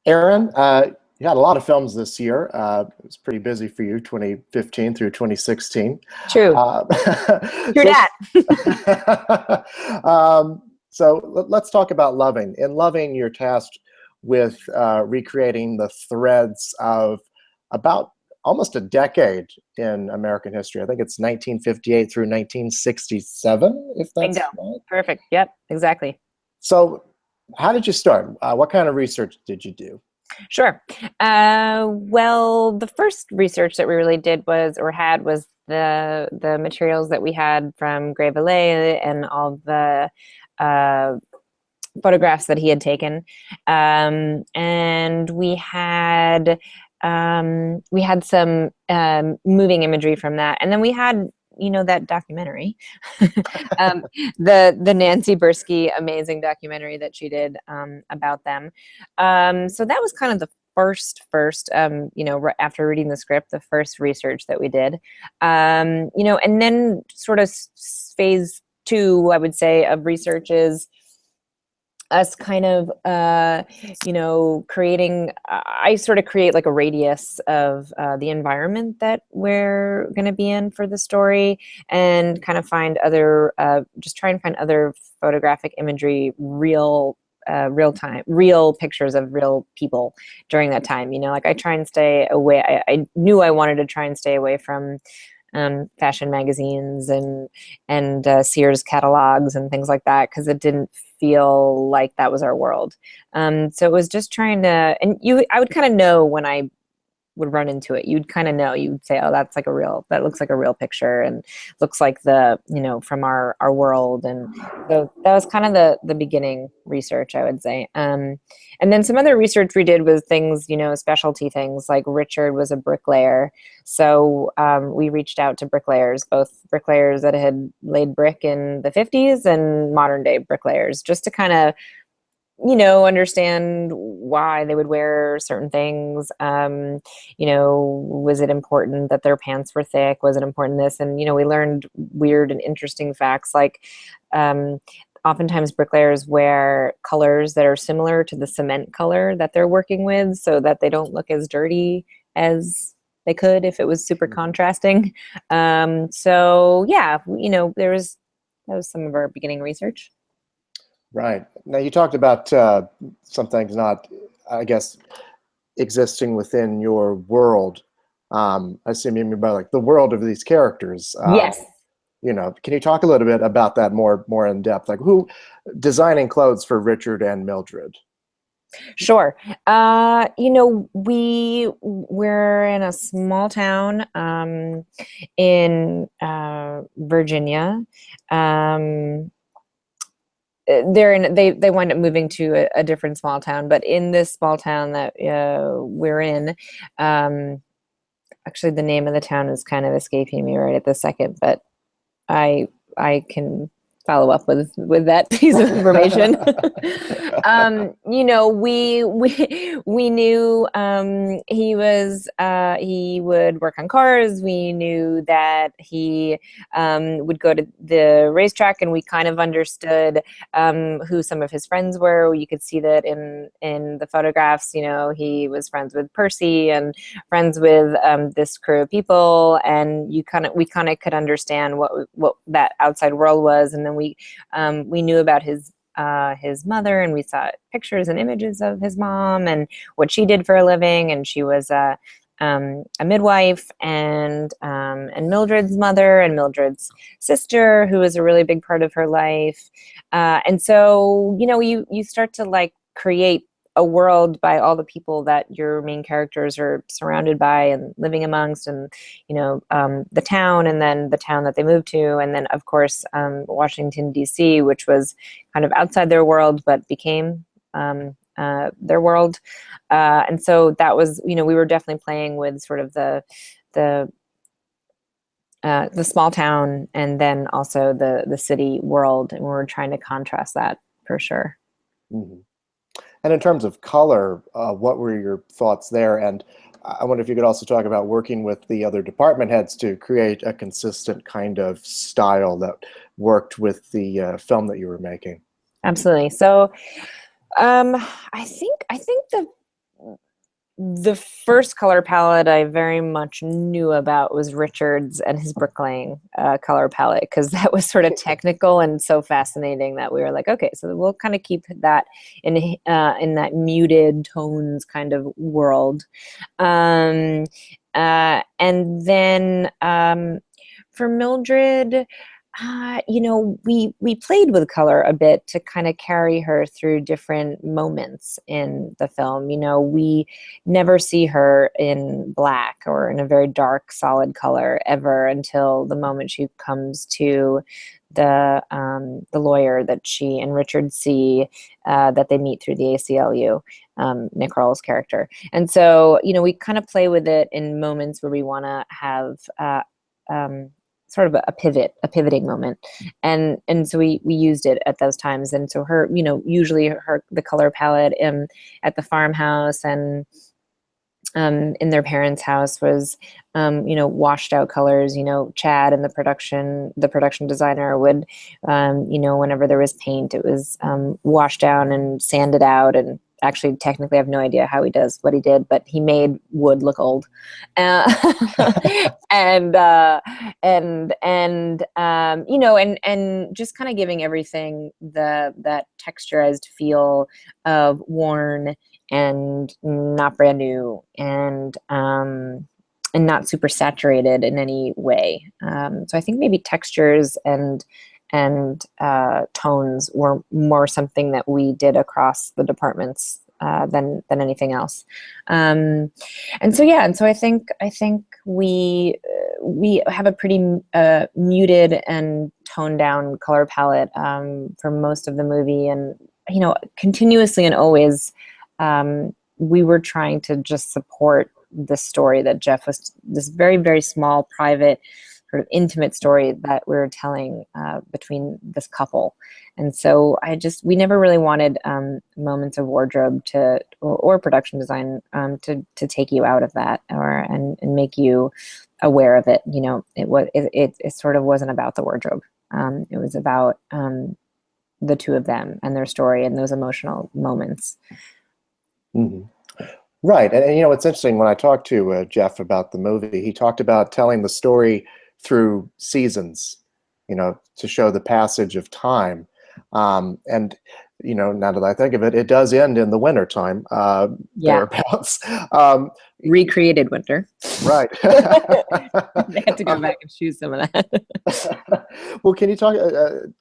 Erin, you had a lot of films this year. It was pretty busy for you, 2015 through 2016. True. Uh, True so, that. let's talk about Loving. In Loving, you're tasked with recreating the threads of about almost a decade in American history. I think it's 1958 through 1967, if Bingo. that's right. Perfect. Yep, exactly. So, how did you start? What kind of research did you do? Sure. Well, the first research that we really did was or had was the materials that we had from Gray Valet and all the uh, photographs that he had taken, and we had some moving imagery from that, and then we had that documentary, um, the Nancy Bursky amazing documentary that she did about them. So that was kind of the first after reading the script, the first research that we did, and then sort of phase two, I would say, of research is us kind of creating. I sort of create like a radius of the environment that we're going to be in for the story, and kind of find other just try and find other photographic imagery, real pictures of real people during that time. Like I try and stay away. I knew I wanted to try and stay away from fashion magazines and Sears catalogs and things like that, because it didn't feel like that was our world. So it was just trying to, and I would kind of know when I would run into it. You'd kind of know. You'd say, "Oh, that looks like a real picture, and looks like from our world." And so that was kind of the beginning research, I would say. And then some other research we did was things, specialty things, like Richard was a bricklayer, so we reached out to bricklayers, both bricklayers that had laid brick in the 50s and modern day bricklayers, just to kind of understand why they would wear certain things. Was it important that their pants were thick? Was it important this? And, we learned weird and interesting facts, like oftentimes bricklayers wear colors that are similar to the cement color that they're working with, so that they don't look as dirty as they could if it was super contrasting. So yeah, that was some of our beginning research. Right. Now, you talked about some things not, I guess, existing within your world. I assume you mean by like the world of these characters. Yes. Can you talk a little bit about that more in depth? Like who designing clothes for Richard and Mildred? Sure. We're in a small town in Virginia. They wind up moving to a different small town, but in this small town that we're in, actually the name of the town is kind of escaping me right at the second, but I can follow up with that piece of information. We knew he would work on cars. We knew that he would go to the racetrack, and we kind of understood who some of his friends were. You could see that in the photographs. He was friends with Percy and friends with this crew of people, and we kind of could understand what that outside world was. And then we knew about his mother, and we saw pictures and images of his mom and what she did for a living, and she was a midwife, and Mildred's mother and Mildred's sister, who was a really big part of her life. And so you start to like create a world by all the people that your main characters are surrounded by and living amongst, and the town, and then the town that they moved to, and then of course Washington D.C., which was kind of outside their world but became their world. And so that was, we were definitely playing with sort of the small town, and then also the city world, and we were trying to contrast that for sure. Mhm. And in terms of color, what were your thoughts there? And I wonder if you could also talk about working with the other department heads to create a consistent kind of style that worked with the film that you were making. Absolutely. So I think The first color palette I very much knew about was Richard's and his bricklaying color palette, because that was sort of technical and so fascinating that we were like, okay, so we'll kind of keep that in that muted tones kind of world. And then for Mildred, we played with color a bit to kind of carry her through different moments in the film. We never see her in black or in a very dark, solid color ever until the moment she comes to the lawyer that she and Richard see, that they meet through the ACLU, Nick Kroll's character. And so, we kind of play with it in moments where we want to have sort of a pivoting moment, and so we used it at those times. And so her, usually the color palette at the farmhouse and in their parents' house was washed out colors. Chad and the production designer would whenever there was paint, it was washed down and sanded out. And actually, technically, I have no idea how he does what he did, but he made wood look old, and just kind of giving everything that texturized feel of worn and not brand new, and not super saturated in any way. So I think maybe textures and tones were more something that we did across the departments than anything else. And so I think we have a pretty muted and toned down color palette for most of the movie, and continuously and always we were trying to just support the story that Jeff was, this very, very small, private, sort of intimate story that we were telling between this couple. And so we never really wanted moments of wardrobe or production design to take you out of that and make you aware of it. It sort of wasn't about the wardrobe. It was about the two of them and their story and those emotional moments. Mm-hmm. Right. And it's interesting, when I talked to Jeff about the movie, he talked about telling the story through seasons, to show the passage of time. And, now that I think of it, it does end in the wintertime, thereabouts. Recreated winter. Right. They had to go back and choose some of that. Well, can you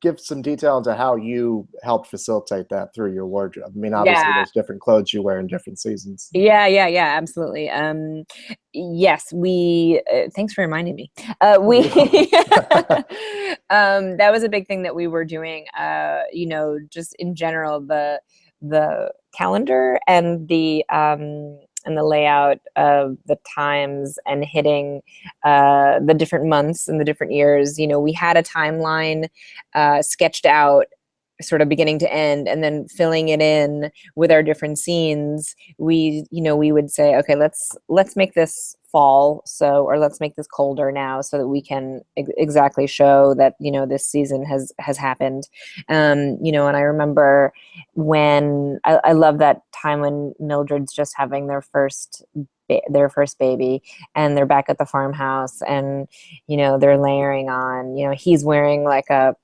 give some detail into how you helped facilitate that through your wardrobe? I mean, obviously there's different clothes you wear in different seasons. Yeah, absolutely. Yes, thanks for reminding me. That was a big thing that we were doing, just in general, the calendar and the layout of the times and hitting the different months and the different years. We had a timeline sketched out, sort of beginning to end, and then filling it in with our different scenes. We would say, okay, let's make this fall, or let's make this colder now, so that we can exactly show that this season has happened. And I remember when I love that time when Mildred's just having their first baby, and they're back at the farmhouse, and they're layering on. He's wearing like a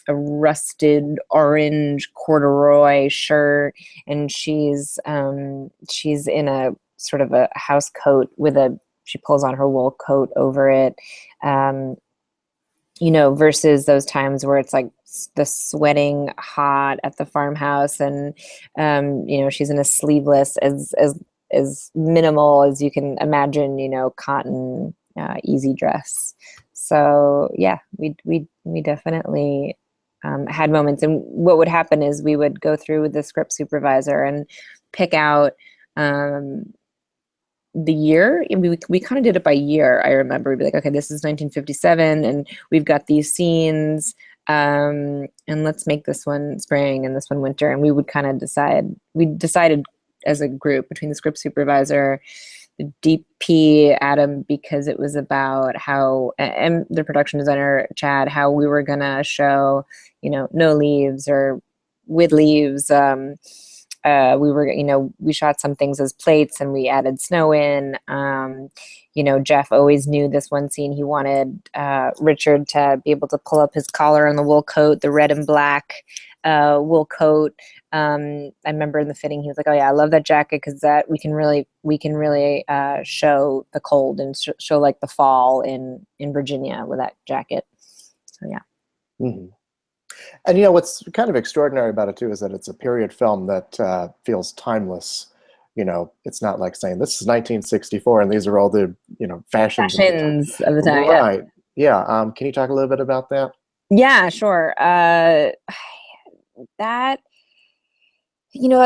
rusted orange corduroy shirt, and she's in a sort of a house coat she pulls on her wool coat over it, versus those times where it's like the sweating hot at the farmhouse, and she's in a sleeveless, as minimal as you can imagine, cotton easy dress. So yeah, we definitely had moments. And what would happen is we would go through with the script supervisor and pick out the year. We kind of did it by year. I remember we'd be like, okay, this is 1957, and we've got these scenes, and let's make this one spring and this one winter. And we would kind of decided as a group, between the script supervisor, the DP Adam, because it was about how, and the production designer Chad, how we were gonna show, no leaves or with leaves, we were, we shot some things as plates and we added snow in. Jeff always knew this one scene. He wanted Richard to be able to pull up his collar on the wool coat, the red and black wool coat. I remember in the fitting, he was like, "Oh yeah, I love that jacket because that we can really show the cold and show like the fall in Virginia with that jacket." So yeah. Mm-hmm. And what's kind of extraordinary about it too is that it's a period film that feels timeless. It's not like saying this is 1964 and these are all the fashions of the time. Right. Yeah. Can you talk a little bit about that? Yeah, sure. That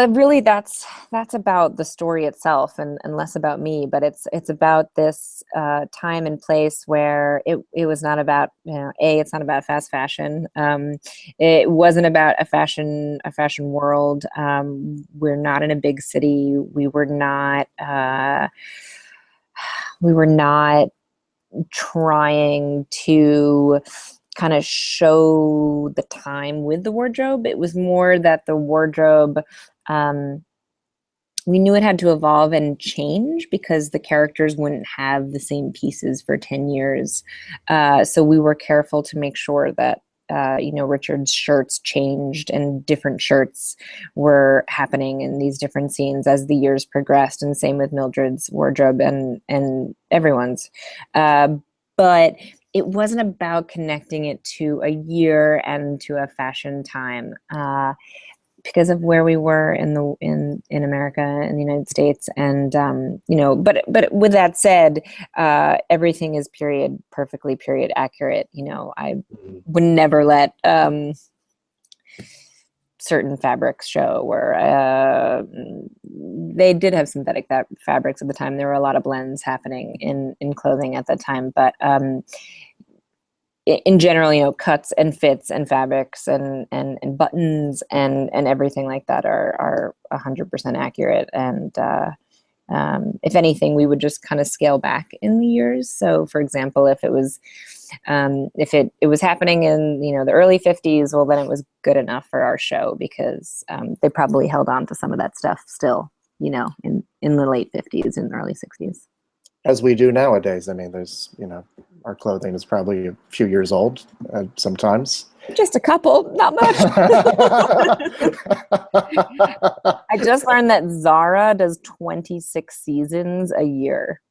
really that's about the story itself and less about me, but it's about this time and place where it was not about it's not about fast fashion. It wasn't about a fashion world. We're not in a big city. We were not trying to kind of show the time with the wardrobe. It was more that the wardrobe, we knew it had to evolve and change because the characters wouldn't have the same pieces for 10 years. So we were careful to make sure that Richard's shirts changed and different shirts were happening in these different scenes as the years progressed, and same with Mildred's wardrobe and everyone's. But it wasn't about connecting it to a year and to a fashion time, because of where we were in America, in the United States, and But with that said, everything is perfectly period accurate. I would never let certain fabrics show where they did have synthetic fabrics at the time. There were a lot of blends happening in clothing at that time, but in general, cuts and fits and fabrics and buttons and everything like that are 100% accurate. And if anything, we would just kind of scale back in the years. So, for example, if it was happening in the early 50s, well, then it was good enough for our show because they probably held on to some of that stuff still, in the late 50s and early 60s. As we do nowadays. I mean, there's, our clothing is probably a few years old sometimes. Just a couple, not much. I just learned that Zara does 26 seasons a year.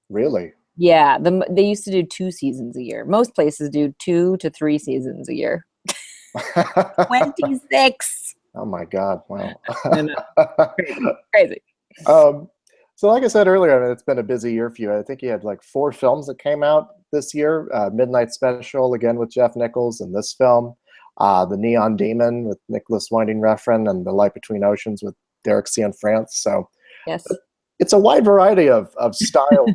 Really? Yeah, they used to do 2 seasons a year. Most places do 2 to 3 seasons a year. 26. Oh my God! Wow. I know. Crazy. So like I said earlier, I mean, it's been a busy year for you. I think you had like 4 films that came out this year. Midnight Special, again with Jeff Nichols, and this film. The Neon Demon with Nicholas Winding Refn, and The Light Between Oceans with Derek Cianfrance. So yes, it's a wide variety of styles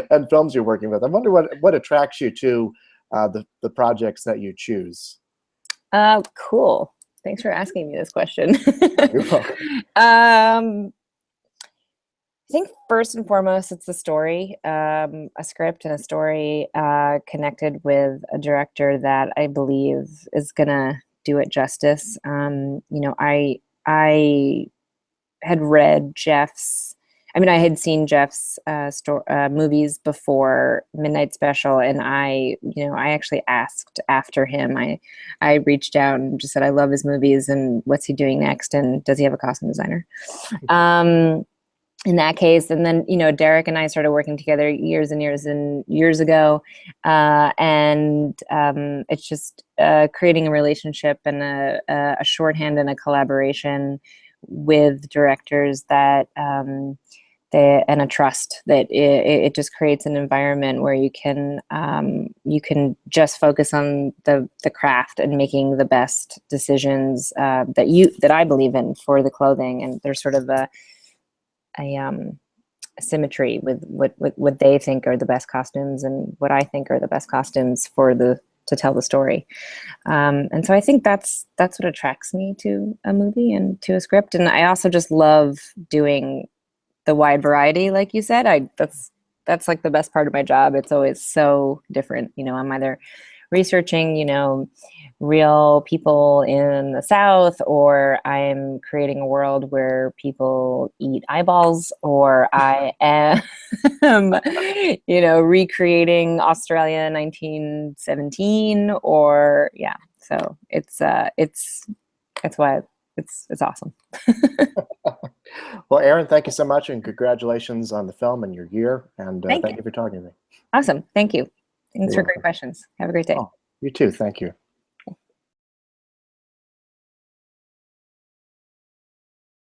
and films you're working with. I wonder what attracts you to the projects that you choose. Cool. Thanks for asking me this question. You're welcome. I think first and foremost, it's the story, a script and a story connected with a director that I believe is gonna do it justice. I had read Jeff's. I had seen Jeff's movies before Midnight Special, and I actually asked after him. I reached out and just said, I love his movies, and what's he doing next, and does he have a costume designer? In that case, and then Derek and I started working together years and years and years ago, and it's just creating a relationship and a shorthand and a collaboration with directors that and a trust that it just creates an environment where you can just focus on the craft and making the best decisions that I believe in for the clothing. And there's sort of a symmetry with what they think are the best costumes and what I think are the best costumes to tell the story. And so I think that's what attracts me to a movie and to a script. And I also just love doing the wide variety, like you said. That's like the best part of my job. It's always so different. I'm either researching, you know, real people in the South, or I'm creating a world where people eat eyeballs, or I am, you know, recreating Australia 1917, or yeah. So it's that's why it's awesome. Well, Erin, thank you so much, and congratulations on the film and your year. And Thank thank you. you for talking to me. Awesome. Thank you. Thanks You're for great welcome. questions. Have a great day. Oh, you too. Thank you.